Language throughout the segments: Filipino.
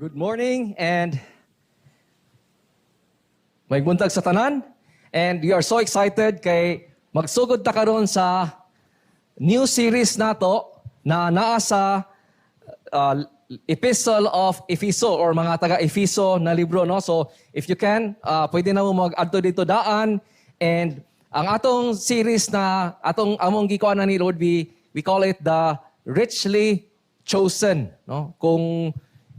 Good morning and may buntag sa tanan. And we are so excited kay magsugod ta karon sa new series nato na naa sa Epistle of Epheso or mga taga-Epheso na libro. No? So if you can, pwede na mo mag-adto dito daan. And ang atong series na among gikuan na ni Lord, we call it the Richly Chosen. No? Kung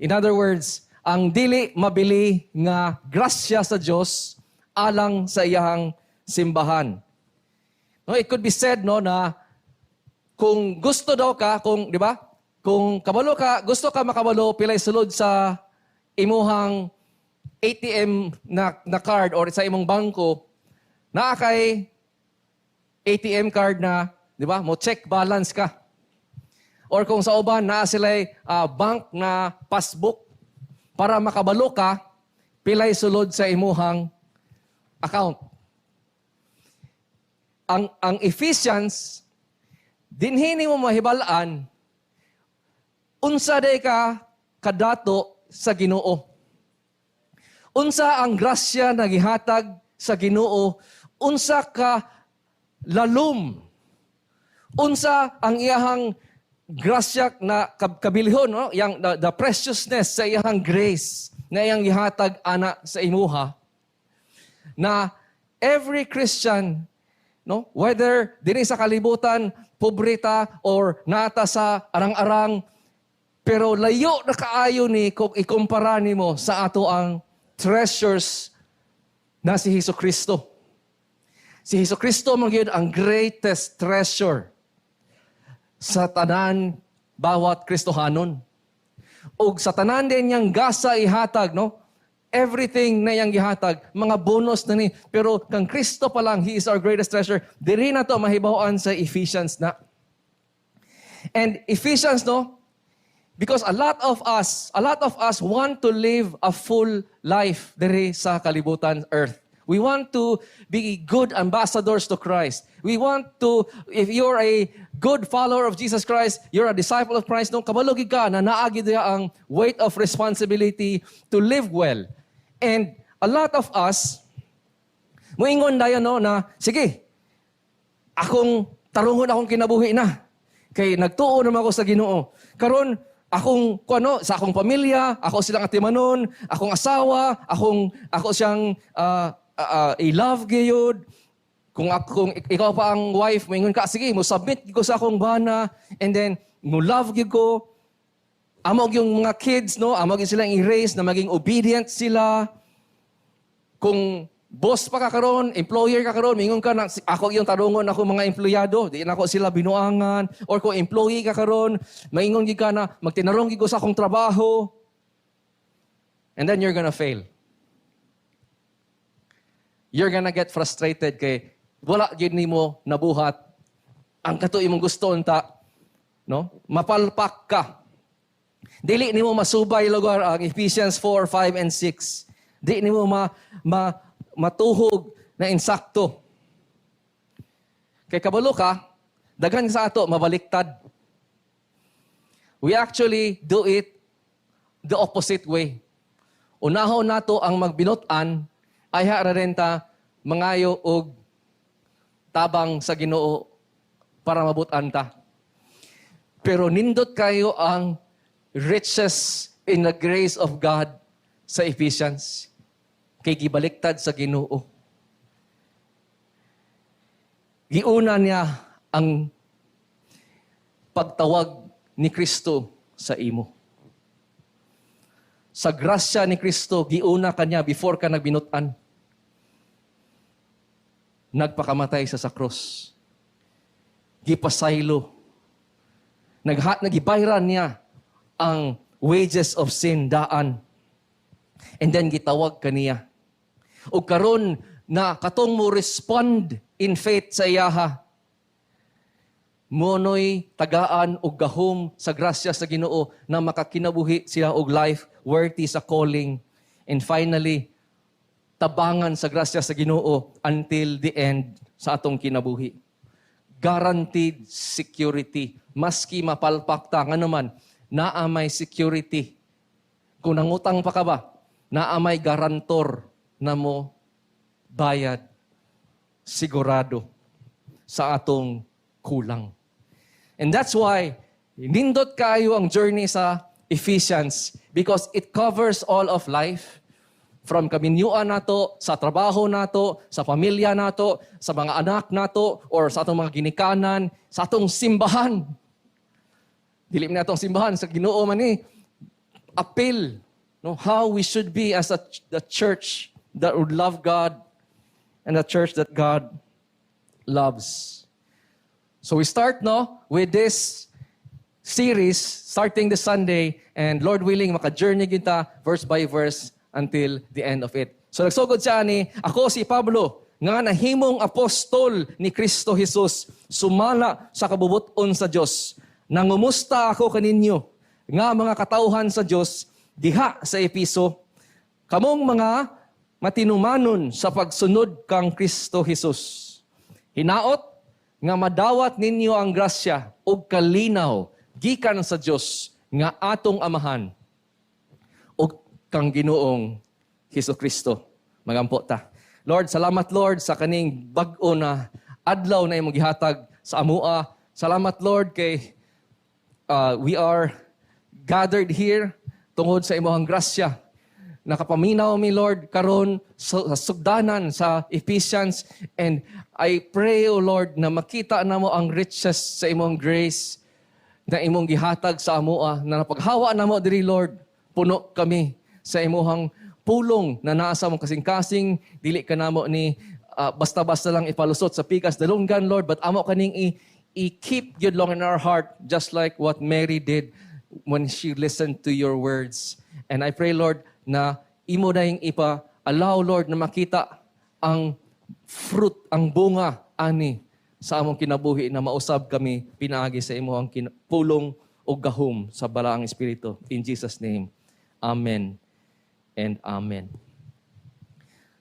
in other words, ang dili mabili nga grasya sa Dios alang sa iyang simbahan. No, it could be said no na kung gusto daw ka, kung di ba? Kung kabalo ka, gusto ka makabalo pilay sulod sa imuhang ATM na card or sa imong bangko, naa kay ATM card na, di ba? Mo check balance ka. Or kung sa uban, naa sila'y bank na passbook para makabalo ka, pilay sulod sa imuhang account. Ang Ephesians, dinhini mo mahibalaan, unsa day ka kadato sa Ginoo. Unsa ang grasya na gihatag sa Ginoo, unsa ka lalum. Unsa ang iyahang grasya na kabilihon, no? Yang the preciousness sa iyang grace na iyang gihatag ana sa imuha, na every Christian, no, whether diri sa kalibutan pobreta or nata sa arang-arang, pero layo na kaayo ni kung ikumpara nimo sa ato ang treasures na si Hesukristo. Si Hesukristo man gyud ang greatest treasure sa tanan bawat Kristohanon. Ug sa tanan din niyang gasa ihatag, no? Everything na iyang gihatag, mga bonus na ni. Pero kang Kristo pa lang, He is our greatest treasure. Diri na to mahibaw-an sa Ephesians na. And Ephesians, no? Because a lot of us want to live a full life diri sa kalibutan earth. We want to be good ambassadors to Christ. We want to, if you're a good follower of Jesus Christ, you're a disciple of Christ, no, kabalogig ka na naagi diya ang weight of responsibility to live well. And a lot of us, muingon dayon no, na, sige, tarungon akong kinabuhi na. Kay nagtuo naman ako sa Ginoo. Karon sa akong pamilya, ako silang atimanon, akong asawa, ako siyang i-love gyud. Kung ikaw pa ang wife, moingon ka, sige, mo submit ko sa akong bana, and then mo love gyud ko. Amog yung mga kids, no, amog silang i-raise na maging obedient sila. Kung boss pa ka karon, employer ka karon, moingon ka na, ako yung tarungon ako mga empleyado, di na ako sila binuangan. Or kung employee ka karon, moingon gyud ka na, magtinarong gyud ko sa akong trabaho. And then you're gonna fail. You're gonna get frustrated kay wala gyud nimo nabuhat ang kato imong gusto unta, no? Mapalpak ka. Dili nimo masubay lugar ang Ephesians 4, 5 and 6. Di nimo matuhog na insakto. Kay kabalo ka, daghan sa ato mabaliktad. We actually do it the opposite way. Unahon nato ang magbinot-an ay hararenta mangayo og tabang sa Ginoo para mabutan ta. Pero nindot kayo ang riches in the grace of God sa Ephesians. Kay gibaliktad sa Ginoo. Giuna niya ang pagtawag ni Kristo sa imo. Sa grasya ni Kristo, giuna kanya before ka nagbinutan. Nagpakamatay sa krus. Gipasaylo. Nagibayran niya ang wages of sin, daan. And then gitawag kaniya. O karon na katong mo respond in faith sa iyaha, monoy tagaan og gahom sa grasya sa Ginoo na makakinabuhi siya og life worthy sa calling. And finally, tabangan sa grasya sa Ginoo until the end sa atong kinabuhi. Guaranteed security. Maski mapalpak ta, nga naman, naa may security Kung nangutang pa ka ba, naamay garantor na mo bayad sigurado sa atong kulang. And that's why, nindot kayo ang journey sa Ephesians because it covers all of life. From kaminyuan nato, sa trabaho nato, sa pamilya nato, sa mga anak nato, or sa atong mga ginikanan, sa atong simbahan. Dili na atong simbahan, sa Ginoo man ni, appeal, no, how we should be as the church that would love God and the church that God loves. So we start with this series starting this Sunday, and Lord willing, maka-journey kita verse by verse until the end of it. So nagsugod siya ni, ako si Pablo, nga nahimong apostol ni Kristo Jesus, sumala sa kabubuton sa Dios. Nangumusta ako kaninyo, nga mga katauhan sa Dios, diha sa Episo, kamong mga matinumanon sa pagsunod kang Kristo Jesus. Hinaot nga madawat ninyo ang grasya ug kalinaw gikan sa Dios nga atong Amahan ug kang Ginoong Hesukristo. Magampo ta. Lord, salamat Lord sa kaning bag-o na adlaw na imong gihatag sa amua. Salamat Lord kay we are gathered here tungod sa imong grasya. Nakapaminaw mi Lord karon sa sugdanan sa Ephesians, and I pray O Lord na makita namo ang riches sa imong grace na imong gihatag sa amoa, na napaghawa namo diri Lord, puno kami sa imong pulong na naa sa among kasing-kasing, dili ka namo ni basta-basta lang ipalusot sa pikas dalunggan Lord, but amo kaning i-keep yun long in our heart, just like what Mary did when she listened to your words. And I pray Lord na imo na yung allow Lord na makita ang fruit, ang bunga ani sa among kinabuhi na mausab kami pinaagi sa imo ang pulong o gahom sa balaang Espiritu. In Jesus' name, Amen and Amen.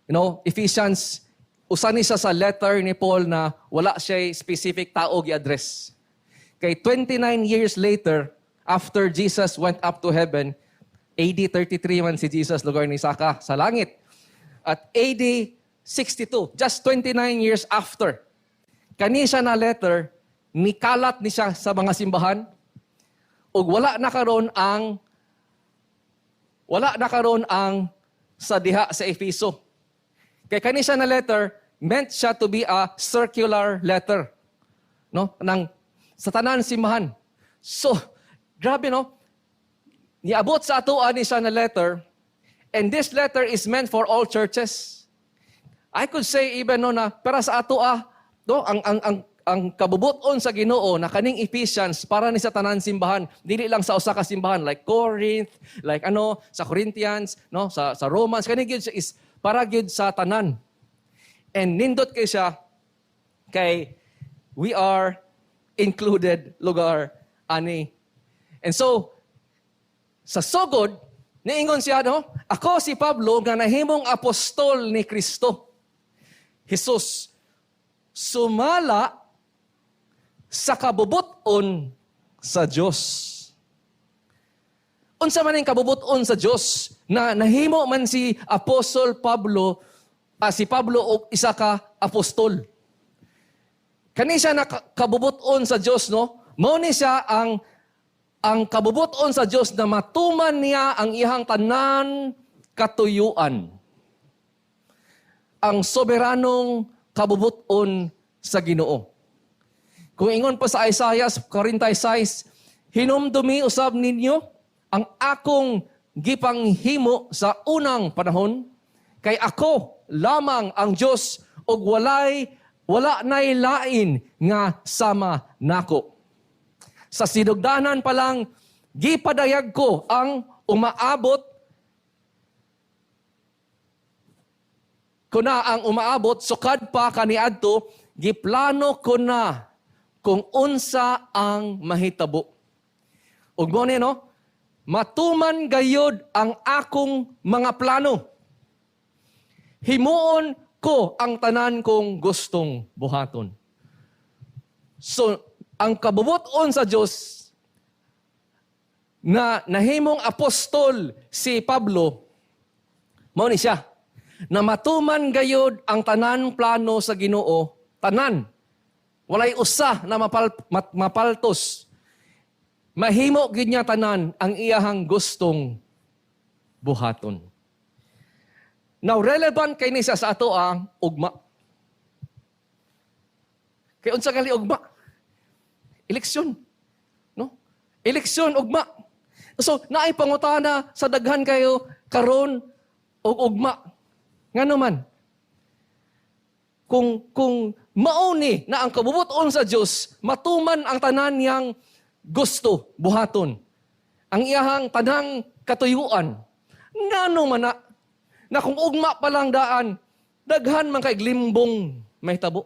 You know, Ephesians, usan siya sa letter ni Paul na wala siya specific tao gi-address. Kay 29 years later, after Jesus went up to heaven, AD 33 man si Jesus, lugar ni Saka sa langit. At AD 62, just 29 years after, kani siya na letter, nikalat ni siya sa mga simbahan, ug wala na karon ang sa diha sa Efeso. Kay kani siya na letter, meant siya to be a circular letter, no? Sa tanan simbahan. So, grabe no? Niabot sa ato ani siya na letter, and this letter is meant for all churches. I could say even no na para sa ato no, ang kabubuton sa Ginoo na kaning Ephesians para ni sa tanan simbahan, dili lang sa usa ka simbahan like Corinth, like sa Corinthians, no, sa Romans, kani gyud is para gyud sa tanan. And nindot kay siya kay we are included lugar ani. And so sa sugod niingon siya no, ako si Pablo nga nahimong apostol ni Kristo Jesus, sumala sa kabubuton sa Dios. Unsa man ang kabubuton sa Dios na nahimo man si Apostle Pablo, si Pablo og isa ka apostol. Kani siya na kabubuton sa Dios no, mao ni siya ang kabubuton sa Dios na matuman niya ang ihang tanan katuyuan. Ang soberanong kabubuton sa Ginoo. Kung ingon pa sa Isaiah 46, hinumdumi usab ninyo ang akong gipanghimo sa unang panahon, kay ako lamang ang Dios ug wala nay lain nga sama nako. Sa sinugdanan pa lang gipadayag ko ang umaabot sukad pa kaniadto, giplano ko na kung unsa ang mahitabo. Ug mo ni no, matuman gayod ang akong mga plano. Himuon ko ang tanan kong gustong buhaton. So, ang kabubuton sa Dios na nahimong apostol si Pablo, mao ni siya, na matuman gayod ang tanan plano sa Ginoo, tanan. Walay usa na mapaltos. Mahimo gid niya tanan ang iyahang gustong buhaton. Now, relevant kay ni sa ato ang ugma. Kay unsa gali ugma? Eleksyon. No? Eleksyon, ugma. So, naay pangutana sa daghan kayo karon og ugma. Ngano man? Kung mauni na ang kabubuton sa Dios, matuman ang tanan niyang gusto buhaton. Ang iyahang tanang katuyuan. Ngano man na kung ugma pa lang daan, daghan man kay limbong mahitabo.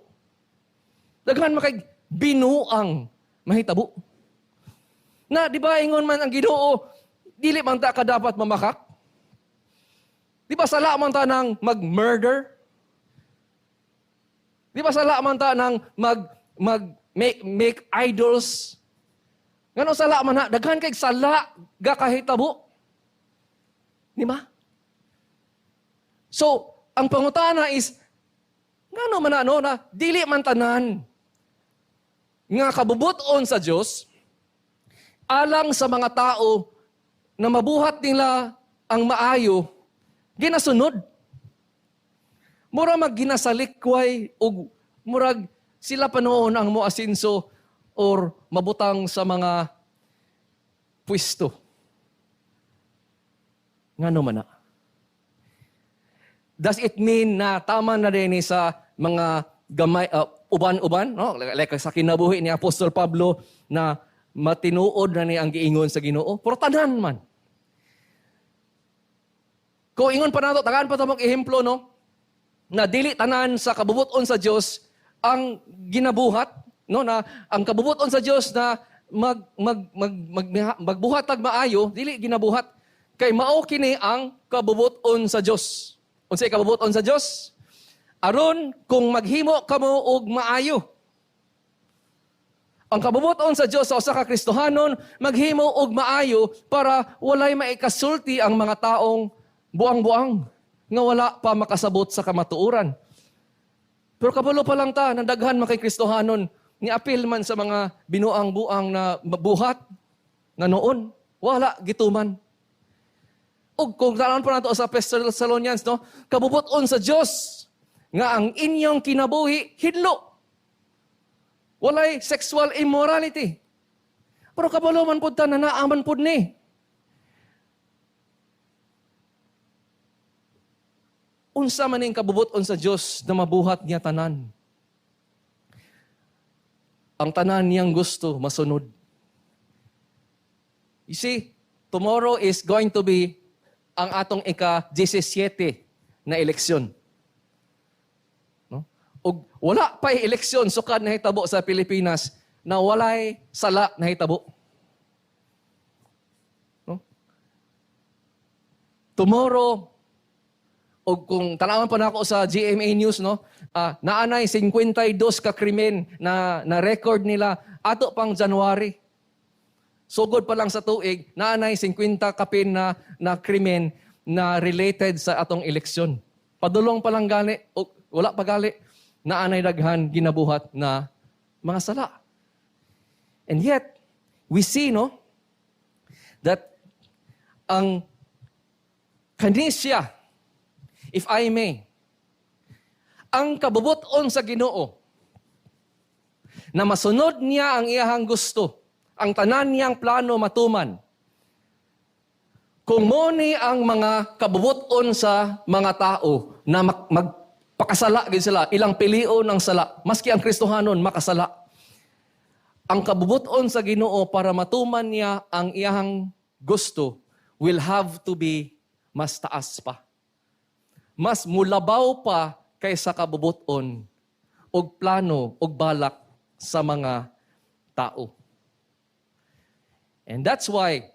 Daghan man kay binuang mahitabo. Na di ba ingon man ang Ginoo, dili man ta ka dapat mamakak? Di ba sala man ta nang mag-murder? Di ba sala man ta nang make idols? Ngano sala man na, daghan kay sala ga kahitabo. Di ba? So, ang pangutana is, ngano man na dili man tanan nga kabubuton sa Dios alang sa mga tao na mabuhat nila ang maayo, ginasunod. Mura magginasalikway o murag sila panoon ang moasinso or mabutang sa mga pwesto. Ngano man na? Does it mean na tama na rin sa mga gamay, uban-uban? No? Like sa kinabuhi ni Apostol Pablo na matinuod na niya ang giingon sa Ginoo. Pero tanan man. Kung ingon pa nato, tagaan pa tamang ehemplo, no? Na dili tanan sa kabubuton sa Dios ang ginabuhat, no? Na ang kabubuton sa Dios na magbuhat tag maayo, dili ginabuhat kay mao kini ang kabubuton sa Dios. Unsay kabubuton sa Dios? Aron kung maghimo kamo og maayo. Ang kabubuton sa Dios sa usa ka Kristohanon, maghimo og maayo para walay maikasulti ang mga taong buang-buang nga wala pa makasabot sa kamatuoran. Pero kabalo pa lang ta, nandaghan man kay Kristohanon, ni apil man sa mga binuang-buang na buhat nga noon, wala gituman. O kung tanan pa nato sa Thessalonians, no, kabubuton sa Dios nga ang inyong kinabuhi hidlo. Walay sexual immorality. Pero kabalo man pud ta nanaaman pud ni. Unsa man ning kabubuton sa Dios na mabuhat niya tanan. Ang tanan niyang gusto masunod. You see, tomorrow is going to be ang atong ika-17 na eleksyon. No? O wala pa eleksyon sukad na hitabo sa Pilipinas na walay sala na hitabo. No? Tomorrow, o kung tanawan pa na ako sa GMA News, no, naanay 52 ka krimen na record nila ato pang January. Sugod pa lang sa tuig, naanay 50 kapin na krimen na related sa atong eleksyon. Padulong pa lang gali, o wala pa gali, naanay daghan ginabuhat na mga sala. And yet, we see, no, that ang kanisya, if I may, ang kabubuton sa Ginoo na masunod niya ang iyahang gusto, ang tanan niyang plano matuman. Kung moni ang mga kabubuton sa mga tao na magpakasala gid sila, ilang pilio ng sala, maski ang Kristohanon makasala. Ang kabubuton sa Ginoo para matuman niya ang iyahang gusto will have to be mas taas pa. Mas mulabaw pa kaysa kabubuton og plano og balak sa mga tao. And that's why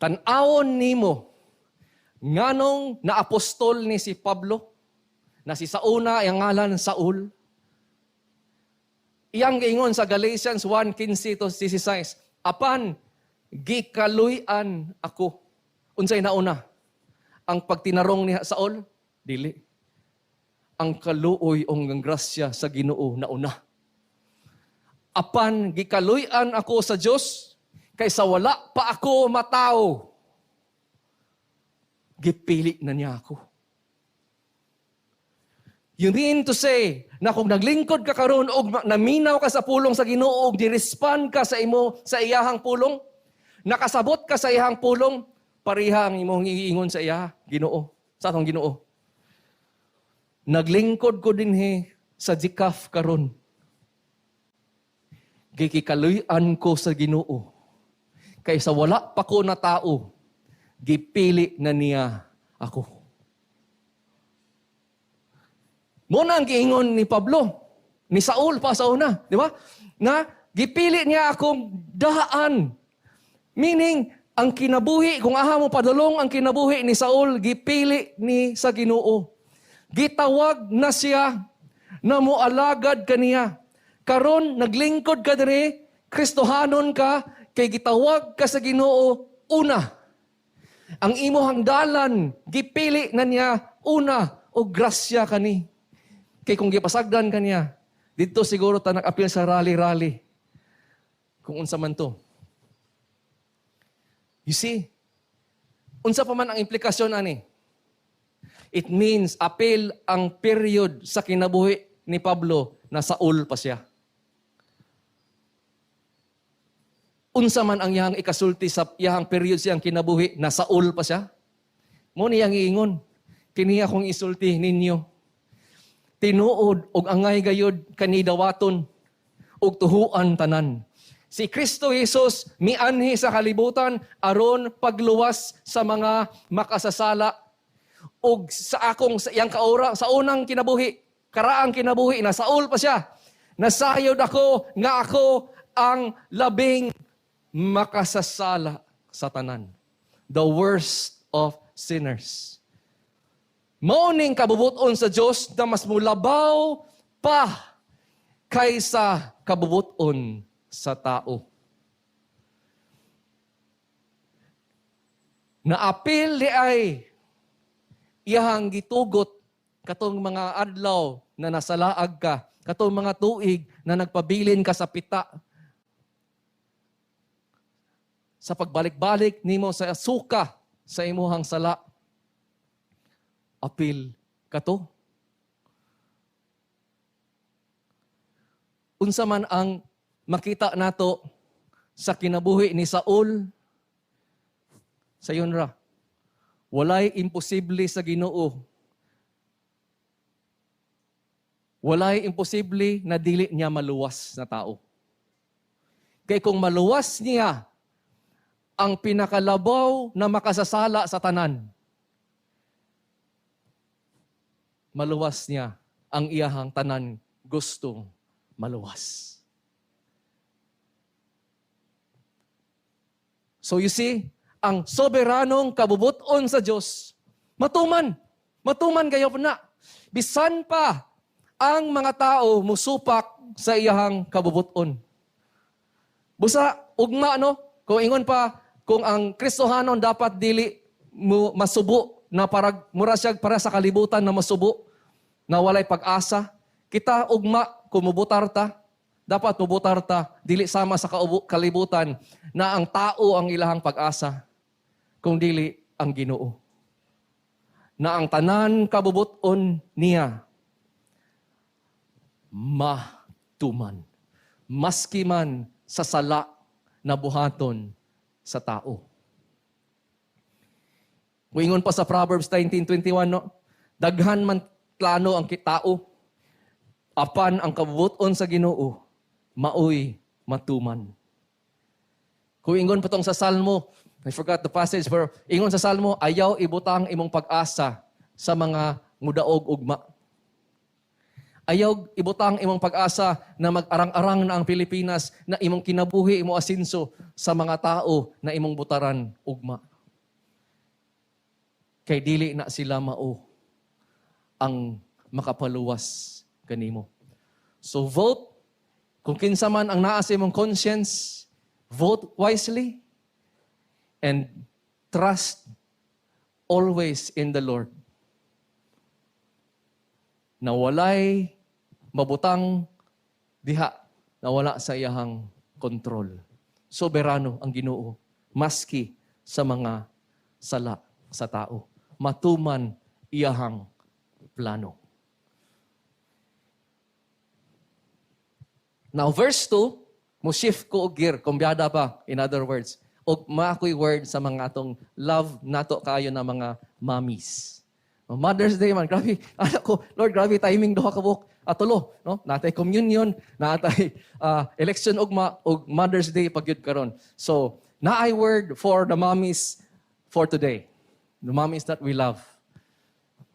tan-awon nimo nganong naapostol ni si Pablo na si Sauna ang ngalan Saul. Iyang giingon sa Galatians 1:15-16, apan gikaluy-an ako. Unsay nauna? Ang pagtinarong ni Saul? Dili. Ang kaluoy o ang grasya sa Ginoo nauna. Apan gikaluy-an ako sa Dios kaysa wala pa ako matao. Gipili na niya ako. You mean to say na kung naglingkod ka karon og naminaw ka sa pulong sa Ginoo og di-respond ka sa iyahang pulong, nakasabot ka sa iyahang pulong, pareha ang imong iingon sa iya, Ginoo, sa atong Ginoo. Naglingkod ko dinhi sa Jikaf karon. Gikikaluy-an ko sa Ginoo. Kaysa wala pa ko na tao, gipili na niya ako. Muna ang giingon ni Pablo, ni Saul pa sa una, di ba? Na gipili niya akong daan. Meaning, ang kinabuhi, kung aha mo padulong ang kinabuhi ni Saul, gipili ni sa Ginoo. Gitawag na siya na mualagad kaniya. Karon naglingkod ka diri, Kristohanon ka, kay gitawag ka sa Ginoo una. Ang imuhang dalan, gipili na niya una o grasya kani. Kay kung gipasagdan kaniya, dito siguro ta nag-apil sa rally-rally. Kung unsa man to. You see, unsa pa man ang implikasyon ani? It means apil ang period sa kinabuhi ni Pablo na Saul pa siya. Unsa man ang iyang ikasulti sa iyang period siyang kinabuhi na Saul pa siya? Mo niyang iingon, kini akong isulti ninyo. Tinuod og angay gayud kanidawaton og tuhuan tanan. Si Kristo Jesus mianhi sa kalibutan aron pagluwas sa mga makasasala og sa akong sa iyang kaura sa unang kinabuhi, karaang kinabuhi na Saul pa siya. Nasayod ako nga ako ang labing makasasala sa tanan. The worst of sinners. Mauning kabubuton sa Diyos na mas mulabaw pa kaysa kabubuton sa tao. Naapil di ay iyahang gitugot katong mga adlaw na nasalaag ka, katong mga tuig na nagpabilin ka sa pita. Sa pagbalik-balik nimo sa suka sa imuhang sala. Apil kato. Unsa man ang makita nato sa kinabuhi ni Saul, sayon ra, walay imposible sa Ginoo. Walay imposible na dili niya maluwas na tao. Kay kung maluwas niya ang pinakalabaw na makasasala sa tanan, maluwas niya ang iyahang tanan gustong maluwas. So you see, ang soberanong kabubuton sa Diyos, matuman kayo na. Bisan pa ang mga tao musupak sa iyahang kabubuton. Busa, ugma no? Kung ingon pa, kung ang Kristohanon dapat dili mo masubo na mura siya para sa kalibutan na masubo, na walay pag-asa. Kita ugma, kumubutar ta, dapat mubutar ta, dili sama sa kalibutan na ang tao ang ilahang pag-asa, kung dili ang Ginoo. Na ang tanan kabubuton niya, matuman. Maski man sa sala na buhaton sa tao. Muingon pa sa Proverbs 19:21, no? Daghan man plano ang kitao, apan ang kabubuton sa Ginoo, maoy matuman. Kung ingon pa tong sa Salmo, I forgot the passage, pero ingon sa Salmo, ayaw ibutang imong pag-asa sa mga mudaog ugma. Ayaw ibutang imong pag-asa na mag-arang-arang na ang Pilipinas, na imong kinabuhi, imong asinso sa mga tao na imong butaran ugma. Kay dili na sila mao ang makapaluwas kanimo. So vote, kung kinsa man ang naa sa imong conscience, vote wisely. and trust always in the Lord. Na walay mabutang diha na wala sa iyahang kontrol. Soberano ang Ginoo maski sa mga sala sa tao. Matuman iyahang plano. Now, verse 2, mo shift ko og gear, kumbyada pa, in other words. O maakoy word sa mga atong love nato kayo na mga mommies. Mother's Day man, grabe. Anak ko, Lord, grabe timing duha ka buok. Atulo, no? Natay communion, natay election og Mother's Day pagyud karon. So, naay word for the mommies for today. The mommies that we love.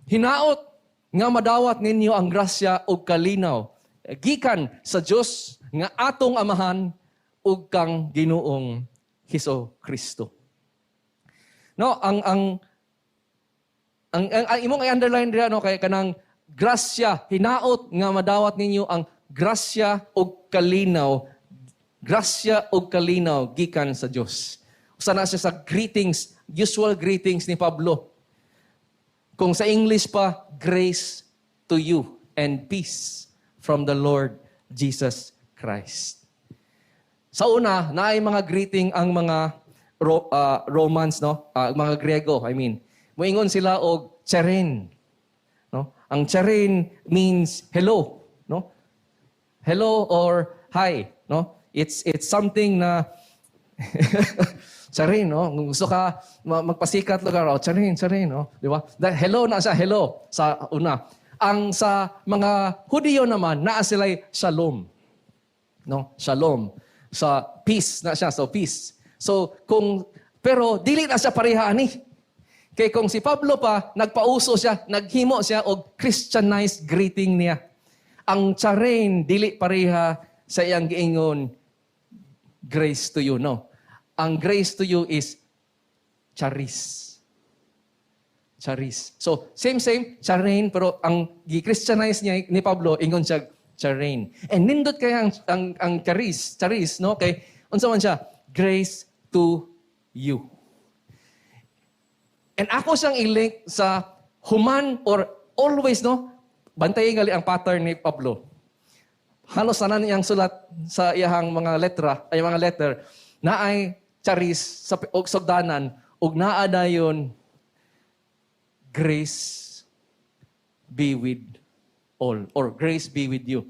Hinaot nga madawat ninyo ang grasya ug kalinaw gikan sa Dios nga atong amahan ug kang Ginoong Hesus-Kristo. No, ang imong i-underline dira no kay kanang grasya, hinaot nga madawat ninyo ang grasya ug kalinaw. Grasya ug kalinaw gikan sa Dios. Usa na siya sa greetings, usual greetings ni Pablo. Kung sa English pa, grace to you and peace from the Lord Jesus Christ. Sa una, naay mga greeting ang mga Romans, no? Mga Griego, I mean. Moingon sila og charin. No? Ang charin means hello, no? Hello or hi, no? It's something na charin, no? Kung gusto ka magpasikat lugar, oh, charin, no? Di ba? Hello na siya, hello sa una. Ang sa mga Hudiyo naman, naa sila'y shalom. No? Shalom. Sa peace na siya, so peace. So pero dili na siya pareha ani. Kay kung si Pablo pa, nagpauso siya, naghimo siya og Christianized greeting niya. Ang charin, dili pareha sa iyang giingon, grace to you. No. Ang grace to you is charis. Charis. So, same, charin, pero ang gi-Christianize niya ni Pablo, ingon siya, charin. And nindot kaya ang charis, no? Kay, unsa man siya, grace to you. And ako siyang i-link sa human or always, no? Bantayin gali ang pattern ni Pablo. Halos sana niyang sulat sa iyahang mga letter, na ay charis sa sugdanan, ug naa dayon grace be with all, or grace be with you.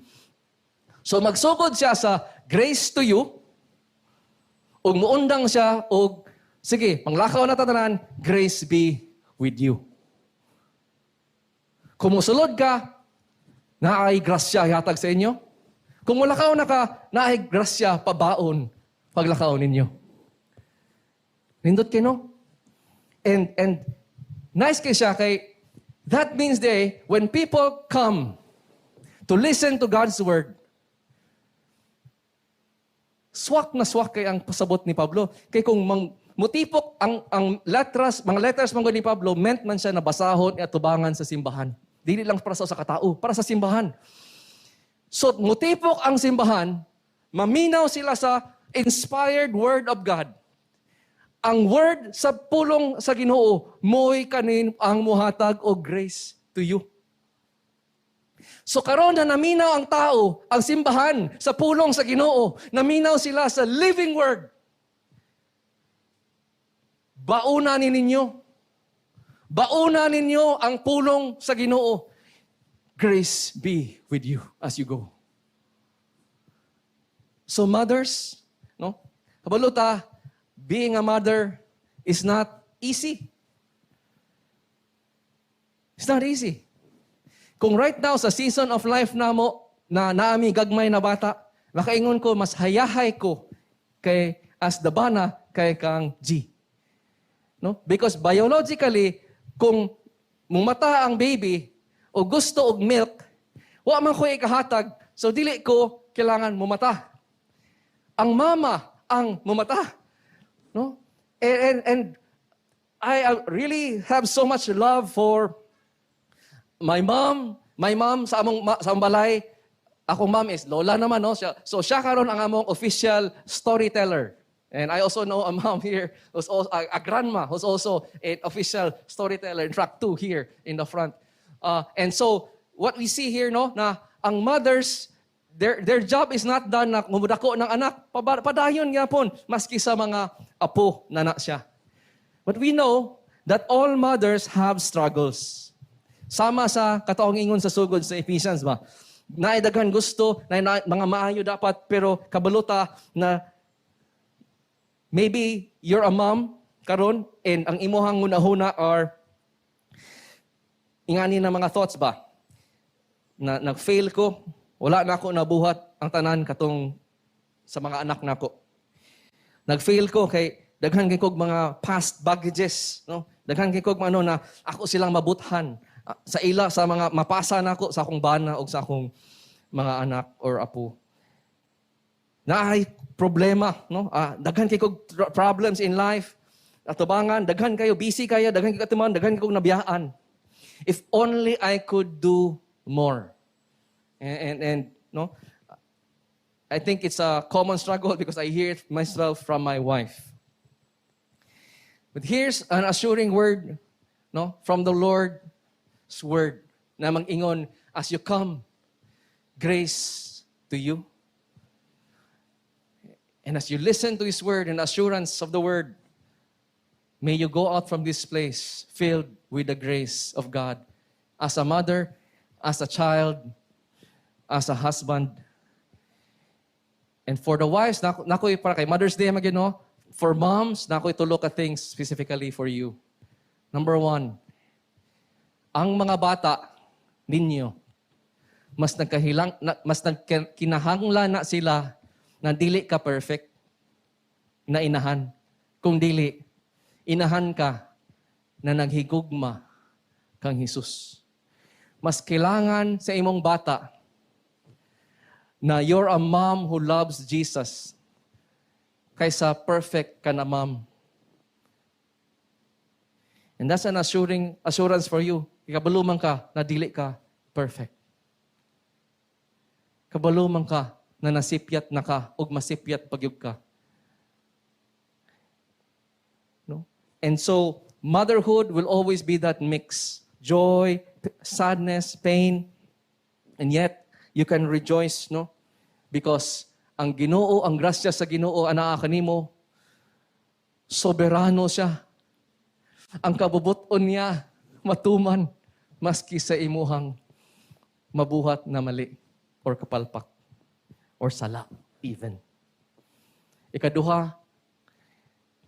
So magsugod siya sa grace to you, ug muundang siya, ug sige, panglakaw na tatanan, grace be with you. Kung musulod ka, naay grasya hatag sa inyo. Kung mulakaw na ka, naay grasya pabaon paglakaw ninyo. Nindot kayo, no? And nice kay siya kay that means when people come to listen to God's word, swak kay ang pasabot ni Pablo. Kay kung mutipok ang mga letters manggo ni Pablo, meant man siya na basahon at tubangan sa simbahan. Dili lang para sa katao, para sa simbahan. So, mutipok ang simbahan, maminaw sila sa inspired word of God. Ang word sa pulong sa Ginoo, mo'y kanin ang muhatag o grace to you. So karon na naminaw ang tao, ang simbahan, sa pulong sa Ginoo, naminaw sila sa living word. Baunanin ninyo ang pulong sa Ginoo. Grace be with you as you go. So mothers, no? Kabaluta, being a mother is not easy. It's not easy. Kung right now sa season of life namo na naami gagmay na bata, makaingon ko mas hayahay ko kay as Dabana kay kang G. No? Because biologically, kung mumata ang baby o gusto og milk, wa man ko ikahatag, so dili ko kailangan mumata. Ang mama ang mumata. No? And I really have so much love for my mom sa among balay. Akong mom is lola naman, no? So siya karon ang among official storyteller. And I also know a mom here, who's also, a grandma, who's also an official storyteller in track 2 here in the front. And so, what we see here, no, na ang mothers, their job is not done na mumudako ng anak. Padayon nga po, maski sa mga apo na siya. But we know that all mothers have struggles. Sama sa kataong ingon sa sugod sa Ephesians ba? Naidaghan gusto, na mga maayo dapat, pero kabaluta na maybe you're a mom karon and ang imuhang hunahuna are ingani na mga thoughts ba? Na nag-fail ko, wala na ako nabuhat ang tanan katong sa mga anak nako. Nag-fail ko kay daghan kay kog mga past baggages, no? Daghan kay kog ano na ako silang mabuthan sa ila sa mga mapasa nako sa akong bana o sa akong mga anak or apo. Naay problema, no? Daghan kay kog problems in life. Atubangan, daghan kayo busy kaya, daghan kay katuman, daghan kay kog nabiyaan. If only I could do more. And no, I think it's a common struggle because I hear it myself from my wife. But here's an assuring word, no, from the Lord's word na mangingon, as you come, grace to you. And as you listen to His word and assurance of the word, may you go out from this place filled with the grace of God. As a mother, as a child, as a husband. And for the wives, nako'y para kay Mother's Day, no? For moms, nako'y to look at things specifically for you. Number 1, ang mga bata ninyo, mas kinahanglan na sila na dili ka perfect na inahan. Kung dili, inahan ka na naghigugma kang Jesus. Mas kailangan sa imong bata na you're a mom who loves Jesus kaysa perfect ka na mom. And that's an assurance for you. Kabaluman ka na dili ka perfect. Kabaluman ka na nasipyat na ka o masipyat pagyug ka. No? And so, motherhood will always be that mix. Joy, sadness, pain, and yet, you can rejoice, no? Because ang Ginoo, ang grasya sa Ginoo, anaa kanimo, soberano siya. Ang kabubuton niya, matuman, maski sa imuhang mabuhat na mali, or kapalpak, or sala, even. Ikaduha,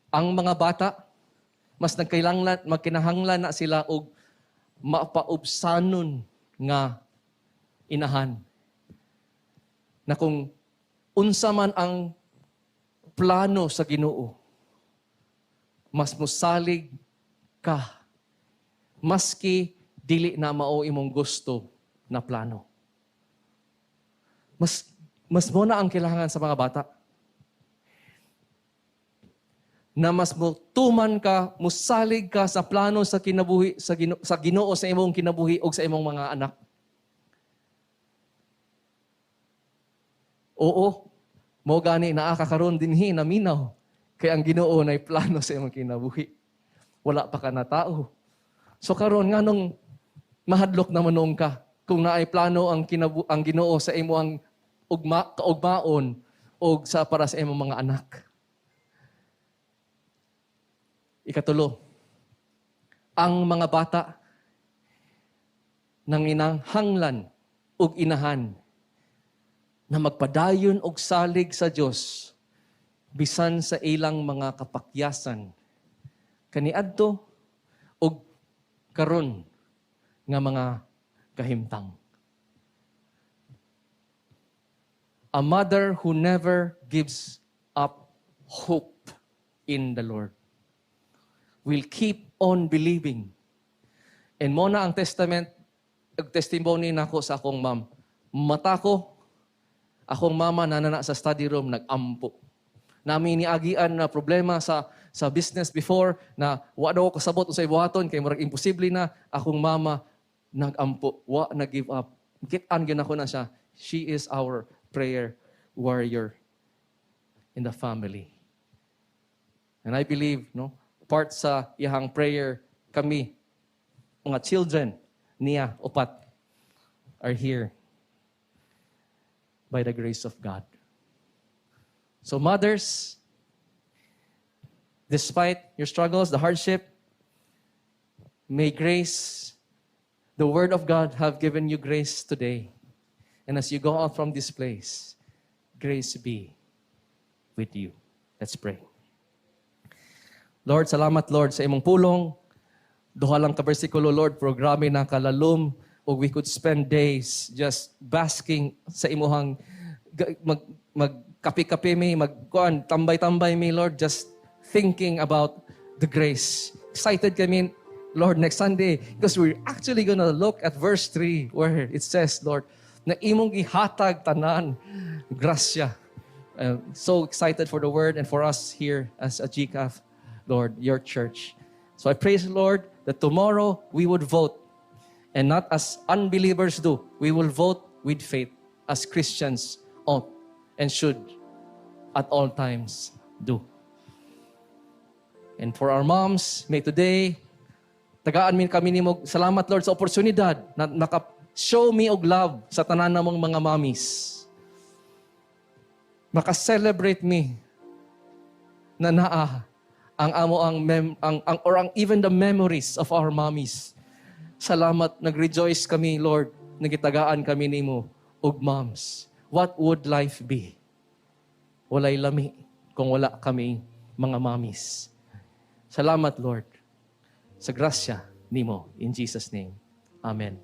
ang mga bata, mas magkinahanglan na sila og mapaubsanon nga inahan. Na kung unsa man ang plano sa Ginoo, mas musalig ka, maski dili na mao imong gusto na plano. Mas mo na ang kailangan sa mga bata. Na mas tuman ka, musalig ka sa plano sa kinabuhi sa Ginoo sa imong kinabuhi o sa imong mga anak. Oo, mo gani naakakaroon dinhi na minaw kay ang Ginoo nay plano sa imong kinabuhi. Wala pa ka na tao. So karon nganong mahadlok na manong ka kung naay plano ang Ginoo sa imong kaugmaon o para sa imong mga anak. Ikatulo, ang mga bata nang inanghanglan og inahan na magpadayon og salig sa Dios bisan sa ilang mga kapakyasan kaniadto og karon nga mga kahimtang. A mother who never gives up hope in the Lord will keep on believing. And mo na ang testimony nako sa akong mom. Mata ko, akong mama nanana sa study room, nag-ampo. Namin niagian na problema sa business before, na wa daw ko kasabot sa ibuhaton, kay murag imposible na, akong mama nag-ampo, wa nag-give up. Kitaan gyud ako na siya. She is our prayer warrior in the family. And I believe, no, part sa iyang prayer, kami, mga children niya, upat, are here by the grace of God. So mothers, despite your struggles, the hardship, may grace, the Word of God have given you grace today. And as you go out from this place, grace be with you. Let's pray. Lord, salamat Lord sa imong pulong. Duha lang ka bersikulo Lord, programe na kalalom, o we could spend days just basking sa imuhang magkape-kape mi, magkuan, tambay-tambay mi Lord, just thinking about the grace. Excited kami Lord next Sunday because we're actually gonna look at verse 3 where it says, Lord, na imong gihatag tanan grasya. So excited for the word and for us here as a GCAF, Lord, your church. So I praise the Lord that tomorrow we would vote, and not as unbelievers do. We will vote with faith as Christians ought and should at all times do. And for our moms, may today, tagaan min kami nimo, salamat Lord sa oportunidad na naka-show me og love sa tanan namong mga mommies. Maka-celebrate me na naa ang amo ang even the memories of our mommies. Salamat, nag-rejoice kami, Lord, nagitagaan kami nimo og moms. What would life be? Walay lami kung wala kami mga mommies. Salamat, Lord, sa grasya nimo. In Jesus' name, Amen.